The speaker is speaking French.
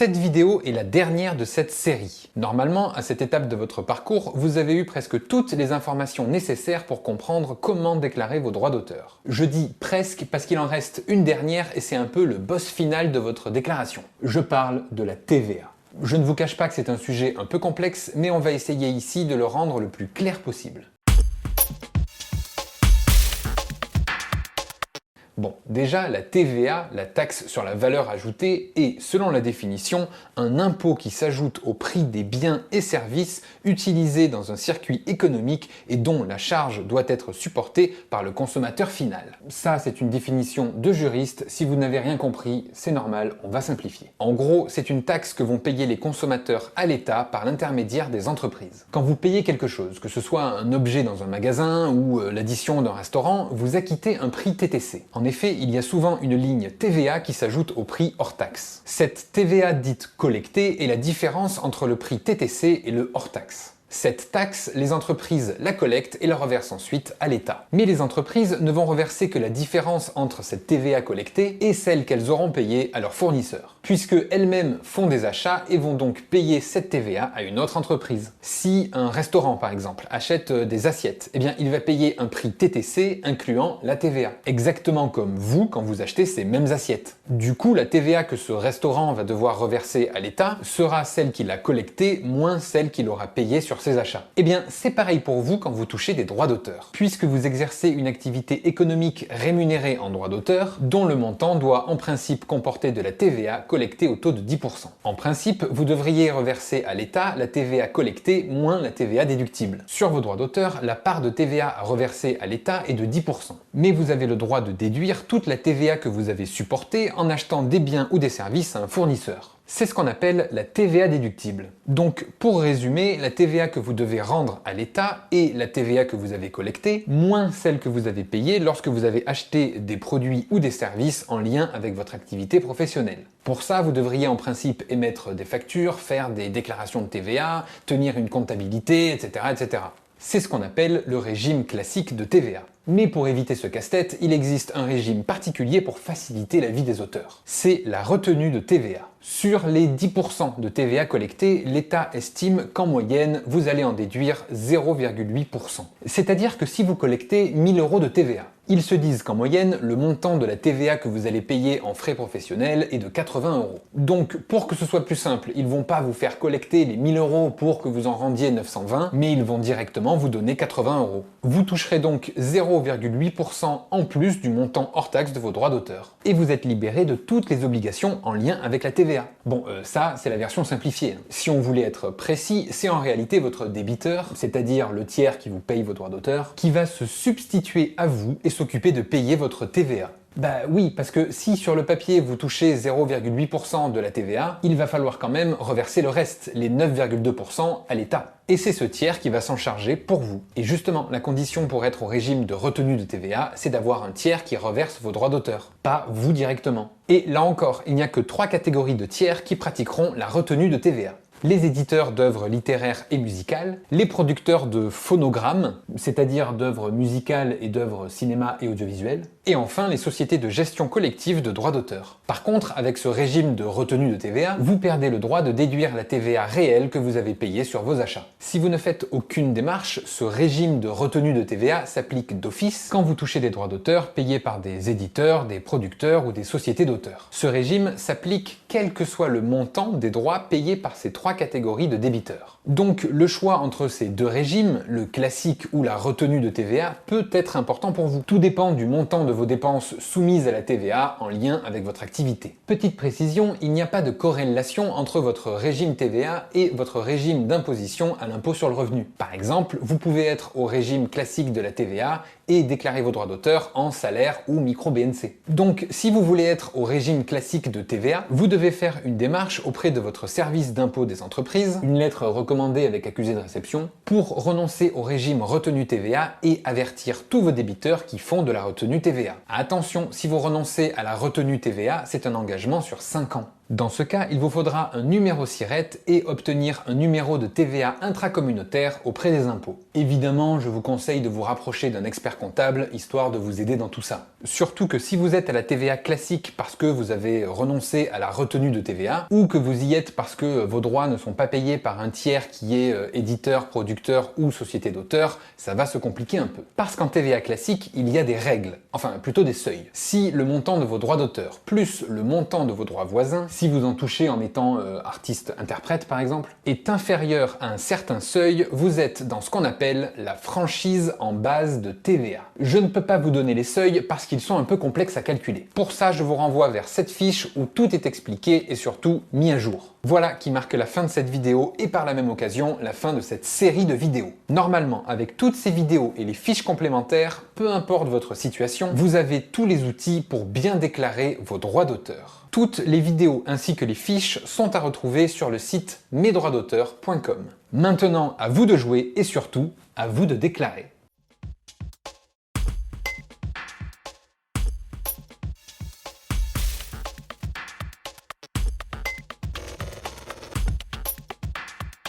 Cette vidéo est la dernière de cette série. Normalement, à cette étape de votre parcours, vous avez eu presque toutes les informations nécessaires pour comprendre comment déclarer vos droits d'auteur. Je dis presque parce qu'il en reste une dernière et c'est un peu le boss final de votre déclaration. Je parle de la TVA. Je ne vous cache pas que c'est un sujet un peu complexe, mais on va essayer ici de le rendre le plus clair possible. Bon, déjà, la TVA, la taxe sur la valeur ajoutée, est, selon la définition, un impôt qui s'ajoute au prix des biens et services utilisés dans un circuit économique et dont la charge doit être supportée par le consommateur final. Ça, c'est une définition de juriste. Si vous n'avez rien compris, c'est normal, on va simplifier. En gros, c'est une taxe que vont payer les consommateurs à l'État par l'intermédiaire des entreprises. Quand vous payez quelque chose, que ce soit un objet dans un magasin ou l'addition d'un restaurant, vous acquittez un prix TTC. En effet, il y a souvent une ligne TVA qui s'ajoute au prix hors taxe. Cette TVA dite collectée est la différence entre le prix TTC et le hors taxe. Cette taxe, les entreprises la collectent et la reversent ensuite à l'État. Mais les entreprises ne vont reverser que la différence entre cette TVA collectée et celle qu'elles auront payée à leurs fournisseurs, puisque elles-mêmes font des achats et vont donc payer cette TVA à une autre entreprise. Si un restaurant, par exemple, achète des assiettes, eh bien il va payer un prix TTC incluant la TVA. Exactement comme vous quand vous achetez ces mêmes assiettes. Du coup, la TVA que ce restaurant va devoir reverser à l'État sera celle qu'il a collectée moins celle qu'il aura payée sur ses achats. Eh bien, c'est pareil pour vous quand vous touchez des droits d'auteur. Puisque vous exercez une activité économique rémunérée en droits d'auteur, dont le montant doit en principe comporter de la TVA collectée au taux de 10%. En principe, vous devriez reverser à l'État la TVA collectée moins la TVA déductible. Sur vos droits d'auteur, la part de TVA à reverser à l'État est de 10%. Mais vous avez le droit de déduire toute la TVA que vous avez supportée en achetant des biens ou des services à un fournisseur. C'est ce qu'on appelle la TVA déductible. Donc, pour résumer, la TVA que vous devez rendre à l'État est la TVA que vous avez collectée, moins celle que vous avez payée lorsque vous avez acheté des produits ou des services en lien avec votre activité professionnelle. Pour ça, vous devriez en principe émettre des factures, faire des déclarations de TVA, tenir une comptabilité, etc., etc. C'est ce qu'on appelle le régime classique de TVA. Mais pour éviter ce casse-tête, il existe un régime particulier pour faciliter la vie des auteurs. C'est la retenue de TVA. Sur les 10% de TVA collectés, l'État estime qu'en moyenne, vous allez en déduire 0,8%. C'est-à-dire que si vous collectez 1000 € de TVA, ils se disent qu'en moyenne, le montant de la TVA que vous allez payer en frais professionnels est de 80 €. Donc, pour que ce soit plus simple, ils vont pas vous faire collecter les 1000 € pour que vous en rendiez 920, mais ils vont directement vous donner 80 €. Vous toucherez donc 0,8% en plus du montant hors taxe de vos droits d'auteur. Et vous êtes libéré de toutes les obligations en lien avec la TVA. Bon, ça, c'est la version simplifiée. Si on voulait être précis, c'est en réalité votre débiteur, c'est-à-dire le tiers qui vous paye vos droits d'auteur, qui va se substituer à vous et s'occuper de payer votre TVA. Bah oui, parce que si sur le papier vous touchez 0,8% de la TVA, il va falloir quand même reverser le reste, les 9,2% à l'État. Et c'est ce tiers qui va s'en charger pour vous. Et justement, la condition pour être au régime de retenue de TVA, c'est d'avoir un tiers qui reverse vos droits d'auteur, pas vous directement. Et là encore, il n'y a que 3 catégories de tiers qui pratiqueront la retenue de TVA. Les éditeurs d'œuvres littéraires et musicales, les producteurs de phonogrammes, c'est-à-dire d'œuvres musicales et d'œuvres cinéma et audiovisuelles, et enfin les sociétés de gestion collective de droits d'auteur. Par contre, avec ce régime de retenue de TVA, vous perdez le droit de déduire la TVA réelle que vous avez payée sur vos achats. Si vous ne faites aucune démarche, ce régime de retenue de TVA s'applique d'office quand vous touchez des droits d'auteur payés par des éditeurs, des producteurs ou des sociétés d'auteurs. Ce régime s'applique quel que soit le montant des droits payés par ces 3 catégories de débiteurs. Donc le choix entre ces 2 régimes, le classique ou la retenue de TVA, peut être important pour vous. Tout dépend du montant de vos dépenses soumises à la TVA en lien avec votre activité. Petite précision, il n'y a pas de corrélation entre votre régime TVA et votre régime d'imposition à l'impôt sur le revenu. Par exemple, vous pouvez être au régime classique de la TVA et déclarer vos droits d'auteur en salaire ou micro-BNC. Donc si vous voulez être au régime classique de TVA, vous devez faire une démarche auprès de votre service d'impôt des entreprises, une lettre recommandée avec accusé de réception, pour renoncer au régime retenue TVA et avertir tous vos débiteurs qui font de la retenue TVA. Attention, si vous renoncez à la retenue TVA, c'est un engagement sur 5 ans. Dans ce cas, il vous faudra un numéro SIRET et obtenir un numéro de TVA intracommunautaire auprès des impôts. Évidemment, je vous conseille de vous rapprocher d'un expert comptable, histoire de vous aider dans tout ça. Surtout que si vous êtes à la TVA classique parce que vous avez renoncé à la retenue de TVA, ou que vous y êtes parce que vos droits ne sont pas payés par un tiers qui est éditeur, producteur ou société d'auteur, ça va se compliquer un peu. Parce qu'en TVA classique, il y a des règles, enfin plutôt des seuils. Si le montant de vos droits d'auteur plus le montant de vos droits voisins, si vous en touchez en étant artiste-interprète par exemple, est inférieur à un certain seuil, vous êtes dans ce qu'on appelle la franchise en base de TVA. Je ne peux pas vous donner les seuils parce qu'ils sont un peu complexes à calculer. Pour ça, je vous renvoie vers cette fiche où tout est expliqué et surtout mis à jour. Voilà qui marque la fin de cette vidéo et par la même occasion la fin de cette série de vidéos. Normalement, avec toutes ces vidéos et les fiches complémentaires, peu importe votre situation, vous avez tous les outils pour bien déclarer vos droits d'auteur. Toutes les vidéos ainsi que les fiches sont à retrouver sur le site mesdroitsdauteur.com. Maintenant, à vous de jouer et surtout, à vous de déclarer.